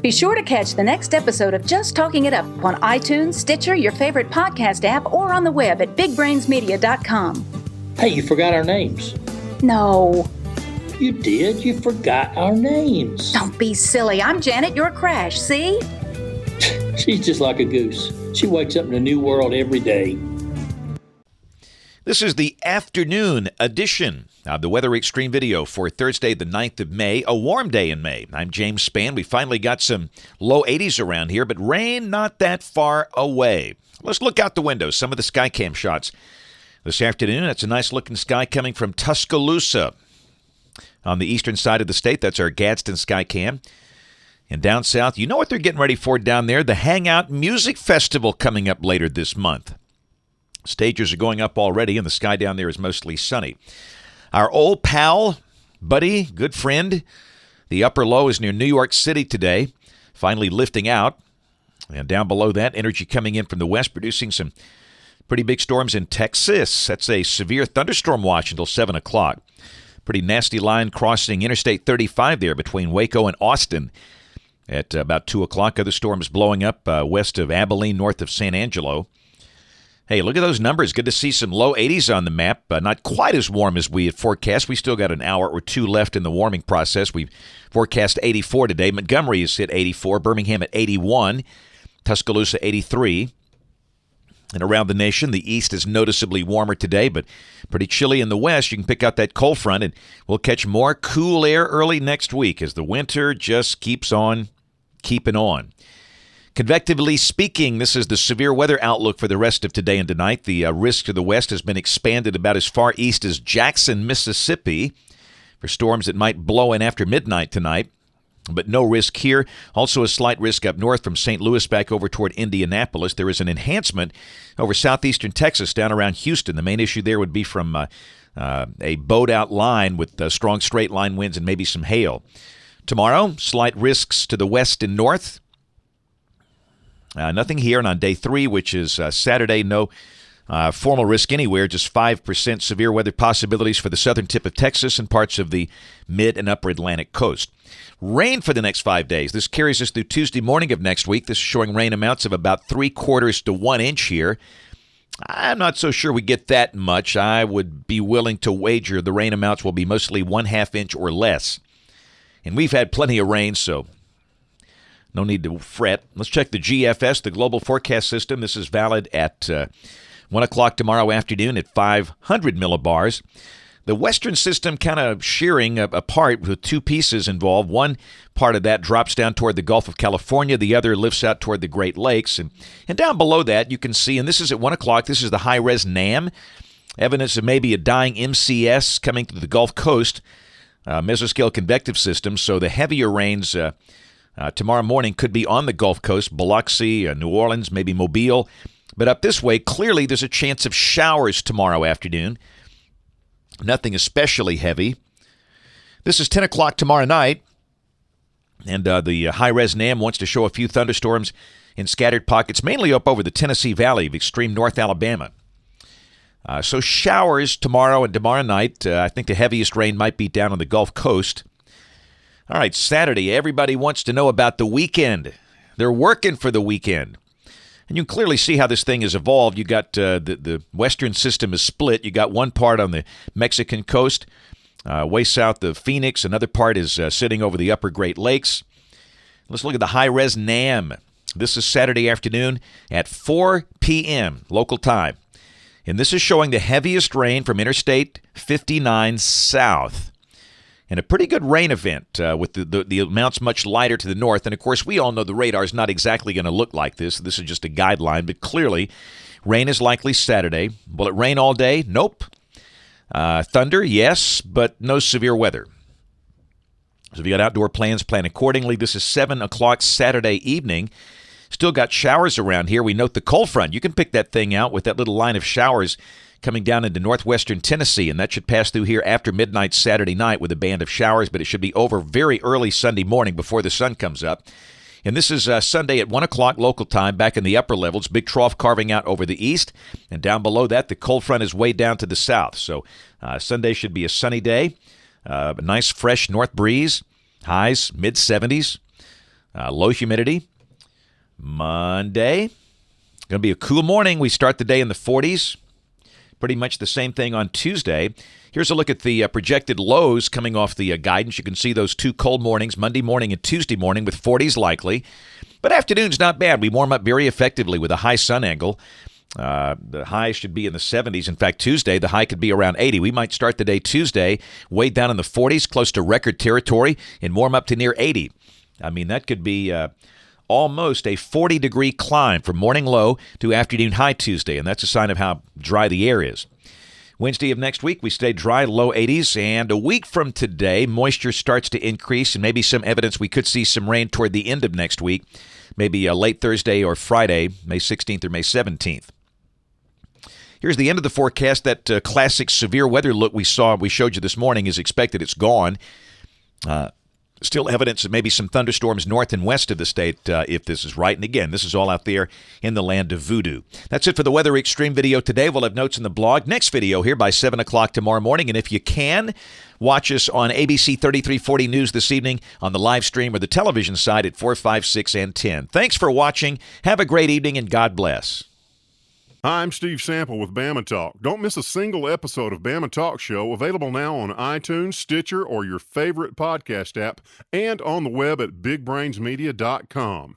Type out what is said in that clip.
Be sure to catch the next episode of Just Talking It Up on iTunes, Stitcher, your favorite podcast app, or on the web at bigbrainsmedia.com. Hey, you forgot our names. No. You did. You forgot our names. Don't be silly. I'm Janet, your Crash, see? She's just like a goose. She wakes up in a new world every day. This is the afternoon edition of the Weather Xtreme video for Thursday, the 9th of May, a warm day in May. I'm James Spann. We finally got some low 80s around here, but rain not that far away. Let's look out the window. Some of the sky cam shots this afternoon. That's a nice looking sky coming from Tuscaloosa on the eastern side of the state. That's our Gadsden sky cam. And down south, you know what they're getting ready for down there? The Hangout Music Festival coming up later this month. Stages are going up already, and the sky down there is mostly sunny. Our old pal, buddy, good friend, the upper low is near New York City today, finally lifting out. And down below that, energy coming in from the west, producing some pretty big storms in Texas. That's a severe thunderstorm watch until 7 o'clock. Pretty nasty line crossing Interstate 35 there between Waco and Austin at about 2 o'clock. Other storms blowing up west of Abilene, north of San Angelo. Hey, look at those numbers. Good to see some low 80s on the map. Not quite as warm as we had forecast. We still got an hour or two left in the warming process. We forecast 84 today. Montgomery has hit 84. Birmingham at 81. Tuscaloosa 83. And around the nation, the east is noticeably warmer today, but pretty chilly in the west. You can pick out that cold front, and we'll catch more cool air early next week as the winter just keeps on keeping on. Convectively speaking, this is the severe weather outlook for the rest of today and tonight. The risk to the west has been expanded about as far east as Jackson, Mississippi, for storms that might blow in after midnight tonight. But no risk here. Also a slight risk up north from St. Louis back over toward Indianapolis. There is an enhancement over southeastern Texas down around Houston. The main issue there would be from a bowed-out line with strong straight-line winds and maybe some hail. Tomorrow, slight risks to the west and north. Nothing here. And on day 3, which is Saturday, no formal risk anywhere, just 5% severe weather possibilities for the southern tip of Texas and parts of the mid and upper Atlantic coast. Rain for the next 5 days. This carries us through Tuesday morning of next week. This is showing rain amounts of about 3/4 to 1 inch here. I'm not so sure we get that much. I would be willing to wager the rain amounts will be mostly 1/2 inch or less. And we've had plenty of rain, so no need to fret. Let's check the GFS, the Global Forecast System. This is valid at 1 o'clock tomorrow afternoon at 500 millibars. The western system kind of shearing apart with two pieces involved. One part of that drops down toward the Gulf of California. The other lifts out toward the Great Lakes. And down below that, you can see, and this is at 1 o'clock, this is the high-res NAM. Evidence of maybe a dying MCS coming to the Gulf Coast, mesoscale convective system. So the heavier rains tomorrow morning could be on the Gulf Coast, Biloxi, New Orleans, maybe Mobile. But up this way, clearly there's a chance of showers tomorrow afternoon. Nothing especially heavy. This is 10 o'clock tomorrow night, and the high-res NAM wants to show a few thunderstorms in scattered pockets, mainly up over the Tennessee Valley of extreme North Alabama. So showers tomorrow and tomorrow night. I think the heaviest rain might be down on the Gulf Coast. All right, Saturday, everybody wants to know about the weekend. They're working for the weekend. And you can clearly see how this thing has evolved. You got the western system is split. You got one part on the Mexican coast, way south of Phoenix. Another part is sitting over the upper Great Lakes. Let's look at the high-res NAM. This is Saturday afternoon at 4 p.m. local time. And this is showing the heaviest rain from Interstate 59 south. And a pretty good rain event with the amounts much lighter to the north. And, of course, we all know the radar is not exactly going to look like this. This is just a guideline. But clearly, rain is likely Saturday. Will it rain all day? Nope. Thunder, yes, but no severe weather. So if you got outdoor plans, plan accordingly. This is 7 o'clock Saturday evening. Still got showers around here. We note the cold front. You can pick that thing out with that little line of showers coming down into northwestern Tennessee, and that should pass through here after midnight Saturday night with a band of showers, but it should be over very early Sunday morning before the sun comes up. And this is Sunday at 1 o'clock local time back in the upper levels. Big trough carving out over the east, and down below that, the cold front is way down to the south. So Sunday should be a sunny day, a nice fresh north breeze, highs mid-70s. Low humidity. Monday, going to be a cool morning. We start the day in the 40s. Pretty much the same thing on Tuesday. Here's a look at the projected lows coming off the guidance. You can see those two cold mornings, Monday morning and Tuesday morning, with 40s likely. But afternoon's not bad. We warm up very effectively with a high sun angle. The high should be in the 70s. In fact, Tuesday, the high could be around 80. We might start the day Tuesday way down in the 40s, close to record territory, and warm up to near 80. I mean, that could be almost a 40-degree climb from morning low to afternoon high Tuesday, and that's a sign of how dry the air is. Wednesday of next week, we stay dry, low 80s, and a week from today, moisture starts to increase, and maybe some evidence we could see some rain toward the end of next week, maybe late Thursday or Friday, May 16th or May 17th. Here's the end of the forecast. That classic severe weather look we showed you this morning is expected. It's gone. Still evidence of maybe some thunderstorms north and west of the state if this is right. And again, this is all out there in the land of voodoo. That's it for the Weather Xtreme video today. We'll have notes in the blog. Next video here by 7 o'clock tomorrow morning. And if you can, watch us on ABC 3340 News this evening on the live stream or the television side at 4, 5, 6, and 10. Thanks for watching. Have a great evening and God bless. Hi, I'm Steve Sample with Bama Talk. Don't miss a single episode of Bama Talk Show, available now on iTunes, Stitcher, or your favorite podcast app, and on the web at bigbrainsmedia.com.